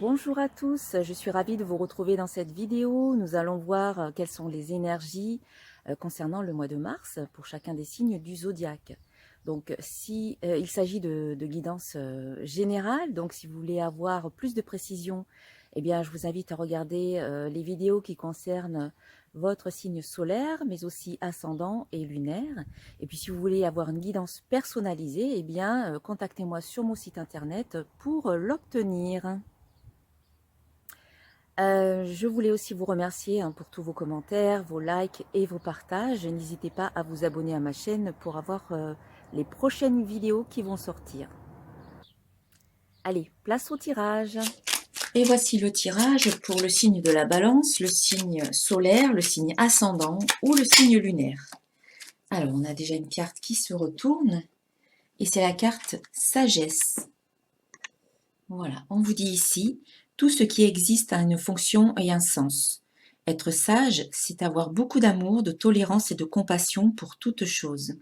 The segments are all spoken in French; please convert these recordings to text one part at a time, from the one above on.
Bonjour à tous, je suis ravie de vous retrouver dans cette vidéo. Nous allons voir quelles sont les énergies concernant le mois de mars pour chacun des signes du zodiaque. Donc, si il s'agit de guidance générale, donc si vous voulez avoir plus de précision, eh bien, je vous invite à regarder les vidéos qui concernent votre signe solaire, mais aussi ascendant et lunaire. Et puis, si vous voulez avoir une guidance personnalisée, eh bien, contactez-moi sur mon site internet pour l'obtenir. Je voulais aussi vous remercier pour tous vos commentaires, vos likes et vos partages. N'hésitez pas à vous abonner à ma chaîne pour avoir les prochaines vidéos qui vont sortir. Allez, place au tirage. Et voici le tirage pour le signe de la Balance, le signe solaire, le signe ascendant ou le signe lunaire. Alors, on a déjà une carte qui se retourne et c'est la carte Sagesse. Voilà, on vous dit ici, tout ce qui existe a une fonction et un sens. Être sage, c'est avoir beaucoup d'amour, de tolérance et de compassion pour toute chose.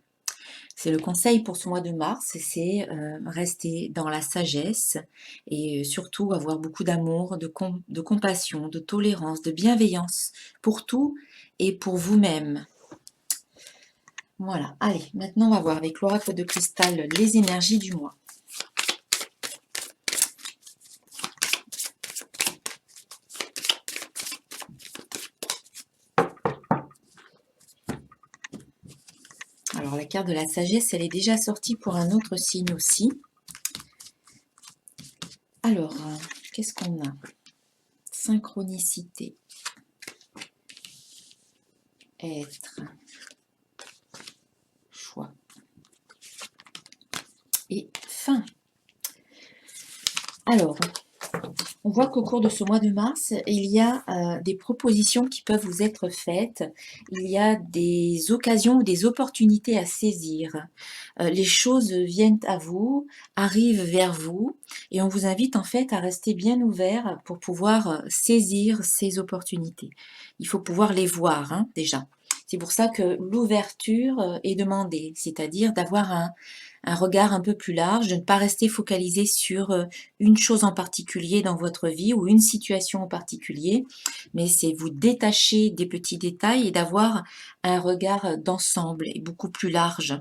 C'est le conseil pour ce mois de mars, c'est rester dans la sagesse et surtout avoir beaucoup d'amour, de compassion, de tolérance, de bienveillance pour tout et pour vous-même. Voilà, allez, maintenant on va voir avec l'oracle de cristal les énergies du mois. Alors la carte de la sagesse, elle est déjà sortie pour un autre signe aussi. Alors, qu'est-ce qu'on a? Synchronicité. Être. Choix. Et fin. Alors, on voit qu'au cours de ce mois de mars, il y a des propositions qui peuvent vous être faites, il y a des occasions ou des opportunités à saisir. Les choses viennent à vous, arrivent vers vous, et on vous invite en fait à rester bien ouvert pour pouvoir saisir ces opportunités. Il faut pouvoir les voir déjà. C'est pour ça que l'ouverture est demandée, c'est-à-dire d'avoir un regard un peu plus large, de ne pas rester focalisé sur une chose en particulier dans votre vie ou une situation en particulier, mais c'est vous détacher des petits détails et d'avoir un regard d'ensemble et beaucoup plus large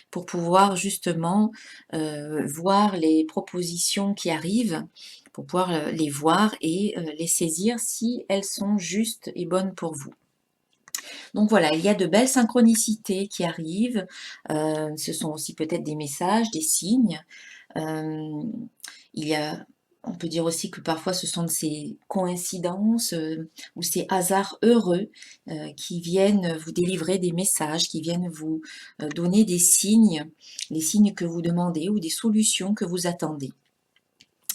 pour pouvoir justement voir les propositions qui arrivent, pour pouvoir les voir et les saisir si elles sont justes et bonnes pour vous. Donc voilà, il y a de belles synchronicités qui arrivent. Ce sont aussi peut-être des messages, des signes. Il y a, on peut dire aussi que parfois ce sont de ces coïncidences ou ces hasards heureux qui viennent vous délivrer des messages, qui viennent vous donner des signes, les signes que vous demandez ou des solutions que vous attendez.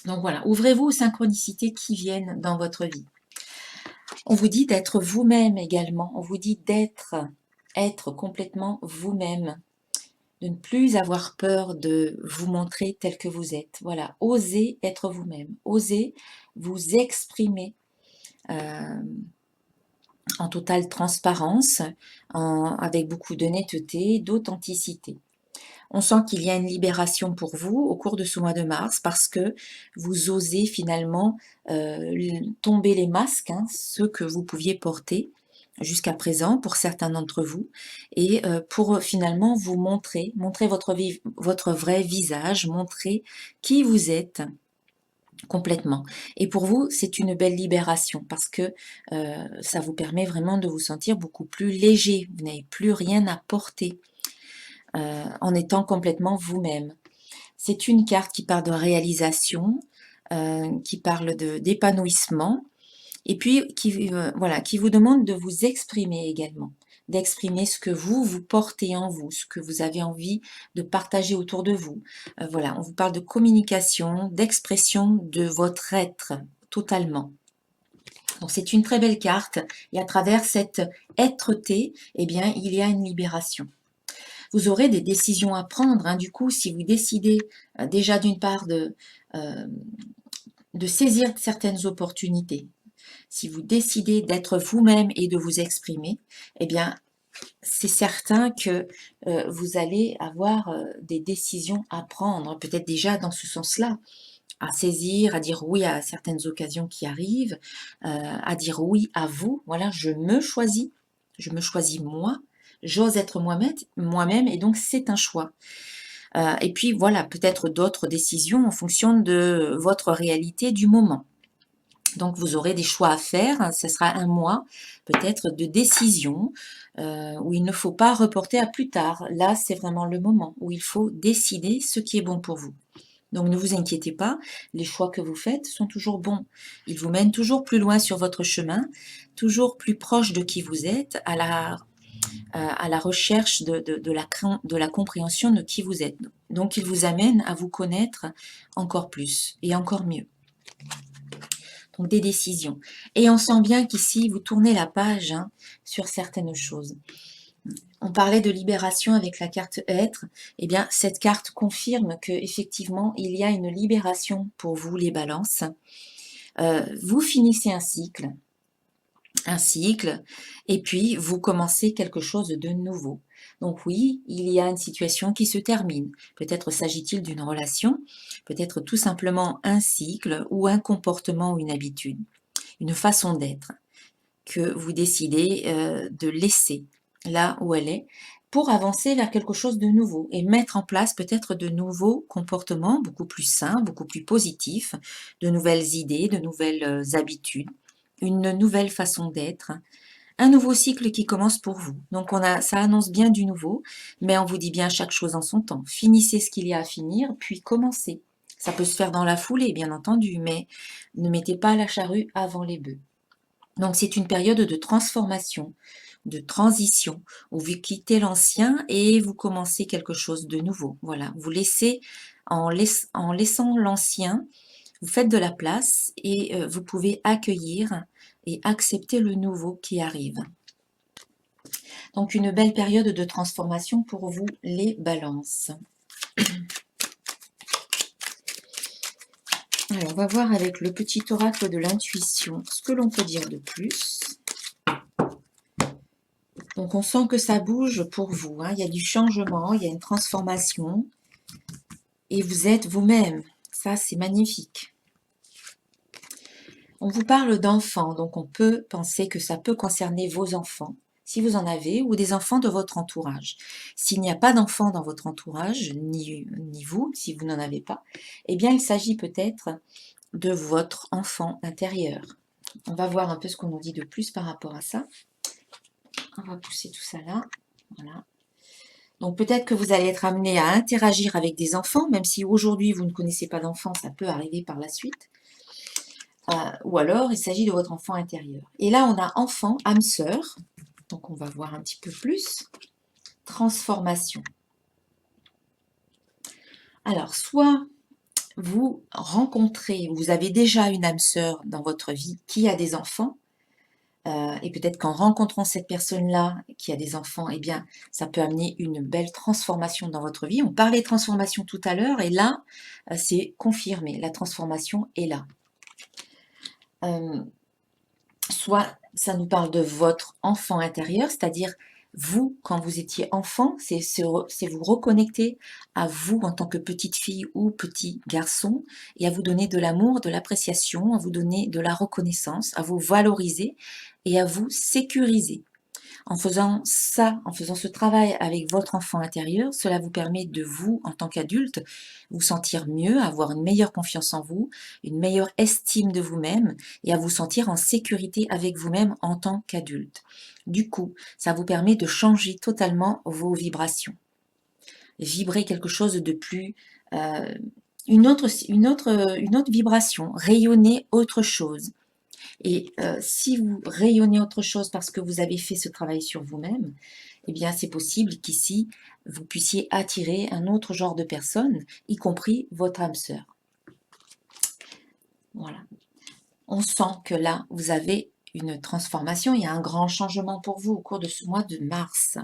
Donc voilà, ouvrez-vous aux synchronicités qui viennent dans votre vie. On vous dit d'être vous-même également, on vous dit être complètement vous-même, de ne plus avoir peur de vous montrer tel que vous êtes. Voilà, osez être vous-même, osez vous exprimer en totale transparence, avec beaucoup d'honnêteté, d'authenticité. On sent qu'il y a une libération pour vous au cours de ce mois de mars parce que vous osez finalement tomber les masques, ceux que vous pouviez porter jusqu'à présent pour certains d'entre vous, et pour finalement vous montrer votre vrai visage, montrer qui vous êtes complètement. Et pour vous, c'est une belle libération parce que ça vous permet vraiment de vous sentir beaucoup plus léger. Vous n'avez plus rien à porter en étant complètement vous-même. C'est une carte qui parle de réalisation, qui parle d'épanouissement, et puis voilà, qui vous demande de vous exprimer également, d'exprimer ce que vous portez en vous, ce que vous avez envie de partager autour de vous. Voilà, on vous parle de communication, d'expression de votre être totalement. Donc c'est une très belle carte, et à travers cette être-té, eh bien, il y a une libération. Vous aurez des décisions à prendre. Du coup, si vous décidez déjà d'une part de saisir certaines opportunités, si vous décidez d'être vous-même et de vous exprimer, eh bien, c'est certain que vous allez avoir des décisions à prendre, peut-être déjà dans ce sens-là. à saisir, à dire oui à certaines occasions qui arrivent, à dire oui à vous. Voilà, je me choisis moi, j'ose être moi-même et donc c'est un choix. Et puis voilà, peut-être d'autres décisions en fonction de votre réalité du moment. Donc vous aurez des choix à faire, ce sera un mois peut-être de décision où il ne faut pas reporter à plus tard. Là, c'est vraiment le moment où il faut décider ce qui est bon pour vous. Donc ne vous inquiétez pas, les choix que vous faites sont toujours bons. Ils vous mènent toujours plus loin sur votre chemin, toujours plus proche de qui vous êtes, à la recherche de la compréhension de qui vous êtes. Donc ils vous amènent à vous connaître encore plus et encore mieux. Donc des décisions. Et on sent bien qu'ici, vous tournez la page sur certaines choses. On parlait de libération avec la carte être. Eh bien, cette carte confirme que effectivement, il y a une libération pour vous, les balances. Vous finissez un cycle, et puis vous commencez quelque chose de nouveau. Donc oui, il y a une situation qui se termine. Peut-être s'agit-il d'une relation, peut-être tout simplement un cycle ou un comportement ou une habitude, une façon d'être que vous décidez de laisser là où elle est pour avancer vers quelque chose de nouveau et mettre en place peut-être de nouveaux comportements beaucoup plus sains, beaucoup plus positifs, de nouvelles idées, de nouvelles habitudes, une nouvelle façon d'être, un nouveau cycle qui commence pour vous. Donc ça annonce bien du nouveau, mais on vous dit bien chaque chose en son temps. Finissez ce qu'il y a à finir, puis commencez. Ça peut se faire dans la foulée, bien entendu, mais ne mettez pas la charrue avant les bœufs. Donc c'est une période de transformation, de transition, où vous quittez l'ancien et vous commencez quelque chose de nouveau. Voilà, vous laissez, en laissant l'ancien, vous faites de la place et vous pouvez accueillir et accepter le nouveau qui arrive. Donc une belle période de transformation pour vous, les balances. Alors on va voir avec le petit oracle de l'intuition ce que l'on peut dire de plus. Donc on sent que ça bouge pour vous, il y a du changement, il y a une transformation et vous êtes vous-même. Ça, c'est magnifique. On vous parle d'enfants, donc on peut penser que ça peut concerner vos enfants, si vous en avez, ou des enfants de votre entourage. S'il n'y a pas d'enfants dans votre entourage, ni vous, si vous n'en avez pas, eh bien il s'agit peut-être de votre enfant intérieur. On va voir un peu ce qu'on nous dit de plus par rapport à ça. On va pousser tout ça là. Voilà. Donc peut-être que vous allez être amené à interagir avec des enfants, même si aujourd'hui vous ne connaissez pas d'enfants, ça peut arriver par la suite. Ou alors il s'agit de votre enfant intérieur. Et là on a enfant, âme sœur, donc on va voir un petit peu plus. Transformation. Alors soit vous rencontrez, vous avez déjà une âme sœur dans votre vie qui a des enfants, et peut-être qu'en rencontrant cette personne-là qui a des enfants, eh bien, ça peut amener une belle transformation dans votre vie. On parlait de transformation tout à l'heure, et là, c'est confirmé, la transformation est là. Soit ça nous parle de votre enfant intérieur, c'est-à-dire vous, quand vous étiez enfant, c'est vous reconnecter à vous en tant que petite fille ou petit garçon, et à vous donner de l'amour, de l'appréciation, à vous donner de la reconnaissance, à vous valoriser et à vous sécuriser. En faisant ça, en faisant ce travail avec votre enfant intérieur, cela vous permet de vous, en tant qu'adulte, vous sentir mieux, avoir une meilleure confiance en vous, une meilleure estime de vous-même et à vous sentir en sécurité avec vous-même en tant qu'adulte. Du coup, ça vous permet de changer totalement vos vibrations. Vibrer quelque chose de plus... une autre vibration, rayonner autre chose. Et si vous rayonnez autre chose parce que vous avez fait ce travail sur vous-même, eh bien c'est possible qu'ici, vous puissiez attirer un autre genre de personne, y compris votre âme sœur. Voilà. On sent que là, vous avez une transformation, il y a un grand changement pour vous au cours de ce mois de mars.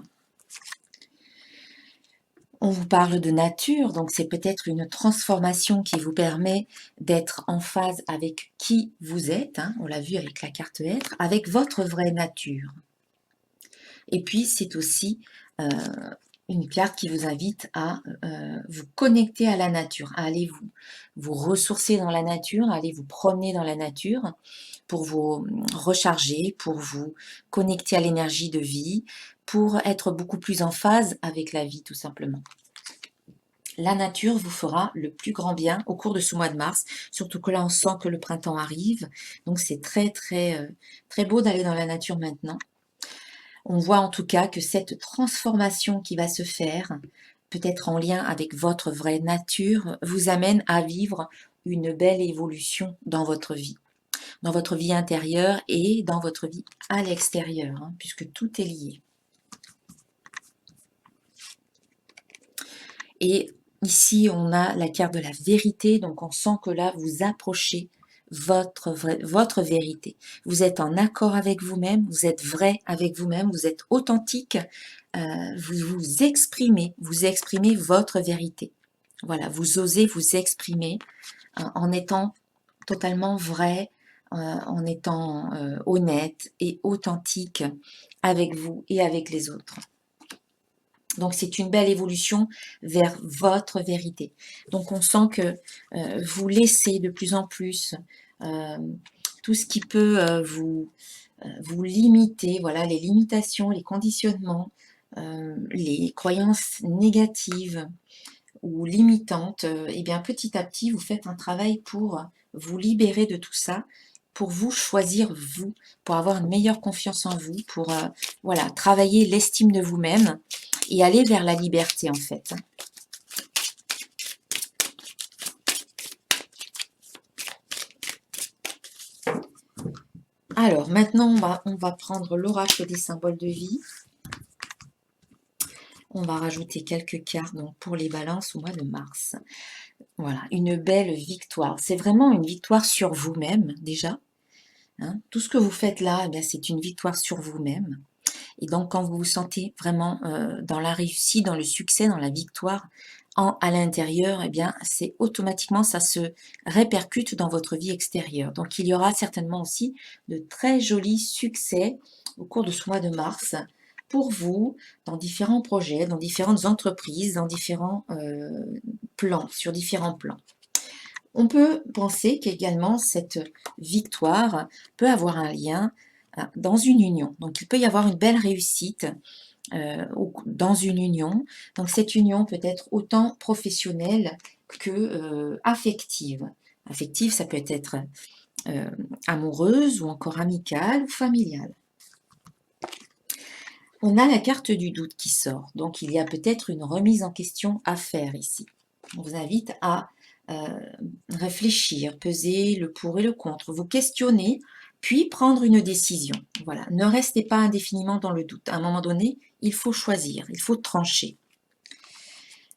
On vous parle de nature, donc c'est peut-être une transformation qui vous permet d'être en phase avec qui vous êtes, on l'a vu avec la carte être, avec votre vraie nature. Et puis c'est aussi une carte qui vous invite à vous connecter à la nature, à aller vous ressourcer dans la nature, à aller vous promener dans la nature pour vous recharger, pour vous connecter à l'énergie de vie, pour être beaucoup plus en phase avec la vie tout simplement. La nature vous fera le plus grand bien au cours de ce mois de mars, surtout que là on sent que le printemps arrive, donc c'est très beau d'aller dans la nature maintenant. On voit en tout cas que cette transformation qui va se faire, peut-être en lien avec votre vraie nature, vous amène à vivre une belle évolution dans votre vie intérieure et dans votre vie à l'extérieur, hein, puisque tout est lié. Et ici, on a la carte de la vérité, donc on sent que là, vous approchez votre vérité. Vous êtes en accord avec vous-même, vous êtes vrai avec vous-même, vous êtes authentique, vous exprimez votre vérité. Voilà, vous osez vous exprimer en étant totalement vrai, en étant honnête et authentique avec vous et avec les autres. Donc c'est une belle évolution vers votre vérité. Donc on sent que vous laissez de plus en plus tout ce qui peut vous limiter, voilà, les limitations, les conditionnements, les croyances négatives ou limitantes, et bien petit à petit vous faites un travail pour vous libérer de tout ça, pour vous choisir vous, pour avoir une meilleure confiance en vous, pour voilà, travailler l'estime de vous-même et aller vers la liberté en fait. Alors maintenant on va prendre l'oracle des symboles de vie. On va rajouter quelques cartes donc, pour les balances au mois de mars. Voilà, une belle victoire. C'est vraiment une victoire sur vous-même déjà. Hein. Tout ce que vous faites là, eh c'est une victoire sur vous-même. Et donc, quand vous vous sentez vraiment dans la réussite, dans le succès, dans la victoire à l'intérieur, eh bien, c'est automatiquement, ça se répercute dans votre vie extérieure. Donc, il y aura certainement aussi de très jolis succès au cours de ce mois de mars pour vous, dans différents projets, dans différentes entreprises, dans différents plans, sur différents plans. On peut penser qu'également cette victoire peut avoir un lien dans une union. Donc il peut y avoir une belle réussite dans une union. Donc cette union peut être autant professionnelle que affective. Affective, ça peut être amoureuse ou encore amicale ou familiale. On a la carte du doute qui sort. Donc il y a peut-être une remise en question à faire ici. On vous invite à réfléchir, peser le pour et le contre, vous questionner, puis prendre une décision. Voilà, ne restez pas indéfiniment dans le doute. À un moment donné, il faut choisir, il faut trancher.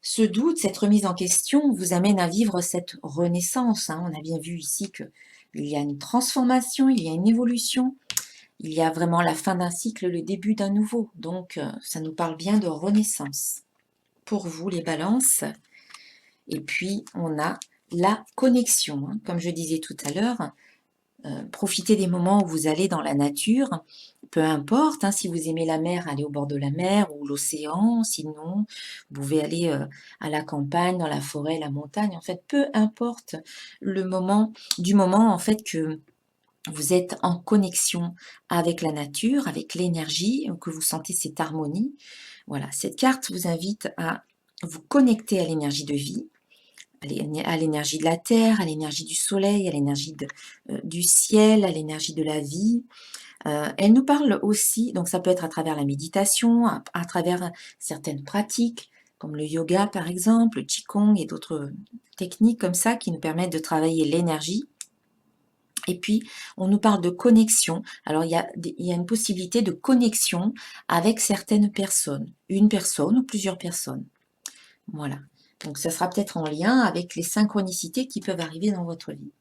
Ce doute, cette remise en question vous amène à vivre cette renaissance. Hein. On a bien vu ici qu'il y a une transformation, il y a une évolution, il y a vraiment la fin d'un cycle, le début d'un nouveau. Donc, ça nous parle bien de renaissance. Pour vous, les balances. Et puis, on a la connexion. Hein. Comme je disais tout à l'heure, profitez des moments où vous allez dans la nature. Peu importe, hein, si vous aimez la mer, allez au bord de la mer ou l'océan. Sinon, vous pouvez aller à la campagne, dans la forêt, la montagne. En fait, peu importe le moment, du moment en fait que vous êtes en connexion avec la nature, avec l'énergie, que vous sentez cette harmonie. Voilà, cette carte vous invite à vous connecter à l'énergie de vie, à l'énergie de la terre, à l'énergie du soleil, à l'énergie du ciel, à l'énergie de la vie. Elle nous parle aussi, donc ça peut être à travers la méditation, à travers certaines pratiques, comme le yoga par exemple, le qigong et d'autres techniques comme ça qui nous permettent de travailler l'énergie. Et puis, on nous parle de connexion. Alors, il y a une possibilité de connexion avec certaines personnes. Une personne ou plusieurs personnes. Voilà. Donc, ça sera peut-être en lien avec les synchronicités qui peuvent arriver dans votre vie.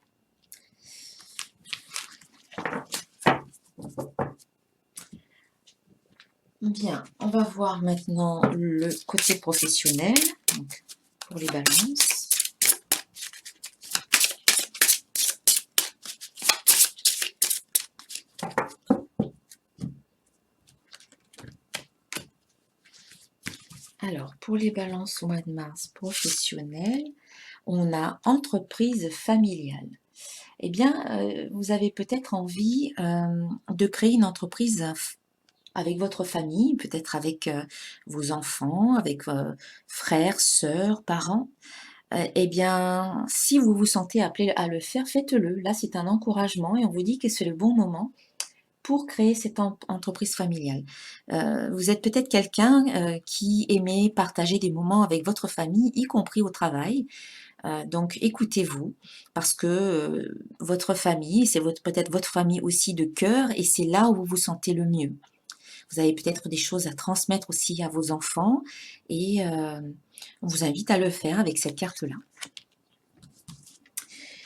Bien, on va voir maintenant le côté professionnel, donc pour les balances. Alors, pour les balances au mois de mars professionnel, on a entreprise familiale. Eh bien, vous avez peut-être envie de créer une entreprise avec votre famille, peut-être avec vos enfants, avec frères, sœurs, parents. Eh bien, si vous vous sentez appelé à le faire, faites-le. Là, c'est un encouragement et on vous dit que c'est le bon moment pour créer cette entreprise familiale. Vous êtes peut-être quelqu'un qui aimait partager des moments avec votre famille, y compris au travail. Donc écoutez-vous, parce que votre famille, c'est peut-être votre famille aussi de cœur, et c'est là où vous vous sentez le mieux. Vous avez peut-être des choses à transmettre aussi à vos enfants, et on vous invite à le faire avec cette carte-là.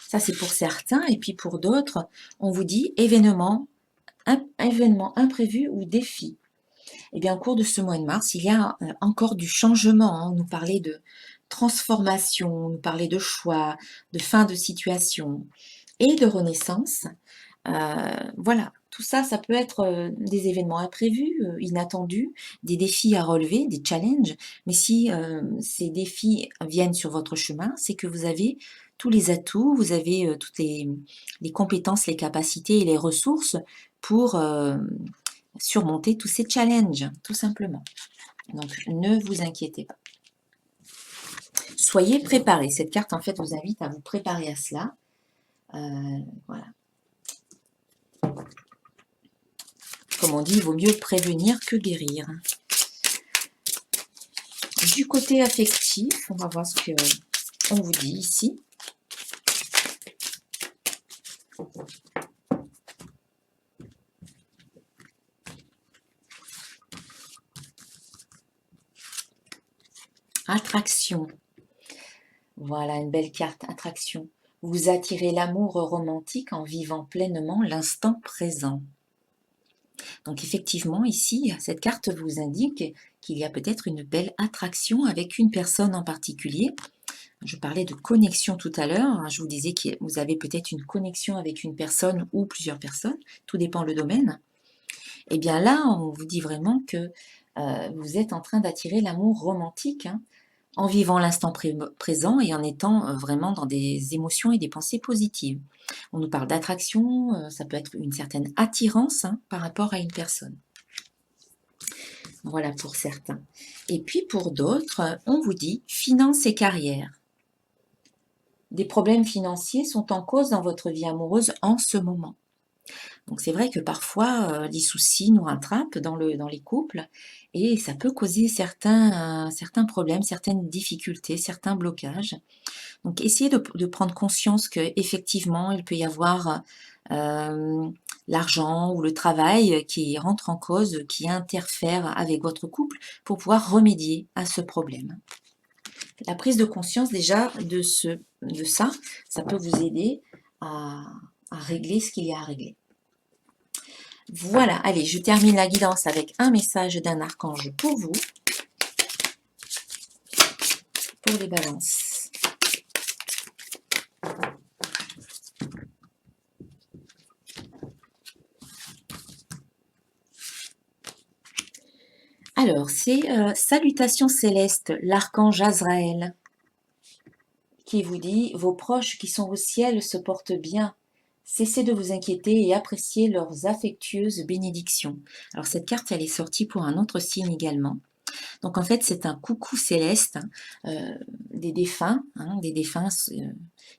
Ça, c'est pour certains, et puis pour d'autres, on vous dit événement imprévu ou défi. Eh bien, au cours de ce mois de mars, il y a encore du changement, hein. On nous parlait de transformation, on nous parlait de choix, de fin de situation et de renaissance. Voilà, tout ça, ça peut être des événements imprévus, inattendus, des défis à relever, des challenges. Mais si ces défis viennent sur votre chemin, c'est que vous avez tous les atouts, vous avez toutes les compétences, les capacités et les ressources pour surmonter tous ces challenges, tout simplement. Donc, ne vous inquiétez pas. Soyez préparés. Cette carte, en fait, vous invite à vous préparer à cela. Voilà. Comme on dit, il vaut mieux prévenir que guérir. Du côté affectif, on va voir ce qu'on vous dit ici. Attraction. Voilà, une belle carte, attraction. Vous attirez l'amour romantique en vivant pleinement l'instant présent. Donc effectivement, ici, cette carte vous indique qu'il y a peut-être une belle attraction avec une personne en particulier. Je parlais de connexion tout à l'heure. Je vous disais que vous avez peut-être une connexion avec une personne ou plusieurs personnes. Tout dépend le domaine. Et bien là, on vous dit vraiment que vous êtes en train d'attirer l'amour romantique, hein, en vivant l'instant présent et en étant vraiment dans des émotions et des pensées positives. On nous parle d'attraction, ça peut être une certaine attirance, hein, par rapport à une personne. Voilà pour certains. Et puis pour d'autres, on vous dit finance et carrière. Des problèmes financiers sont en cause dans votre vie amoureuse en ce moment. Donc c'est vrai que parfois les soucis nous rattrapent dans les couples et ça peut causer certains problèmes, certaines difficultés, certains blocages. Donc essayez de prendre conscience qu'effectivement il peut y avoir l'argent ou le travail qui rentre en cause, qui interfère avec votre couple pour pouvoir remédier à ce problème. La prise de conscience déjà de ça, ça peut vous aider à régler ce qu'il y a à régler. Voilà, allez, je termine la guidance avec un message d'un archange pour vous, pour les balances. Alors, c'est Salutations célestes, l'archange Azraël, qui vous dit « Vos proches qui sont au ciel se portent bien. Cessez de vous inquiéter et appréciez leurs affectueuses bénédictions. » Alors, cette carte, elle est sortie pour un autre signe également. Donc, en fait, c'est un coucou céleste des défunts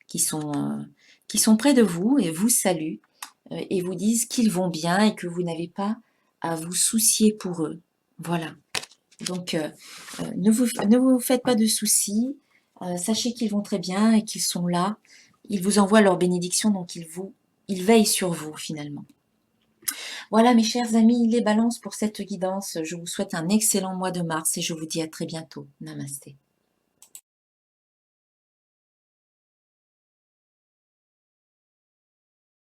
qui sont près de vous et vous saluent et vous disent qu'ils vont bien et que vous n'avez pas à vous soucier pour eux. Voilà. Donc, ne vous faites pas de soucis. Sachez qu'ils vont très bien et qu'ils sont là. Ils vous envoient leur bénédiction, donc ils veillent sur vous finalement. Voilà mes chers amis, les balances pour cette guidance. Je vous souhaite un excellent mois de mars et je vous dis à très bientôt. Namasté.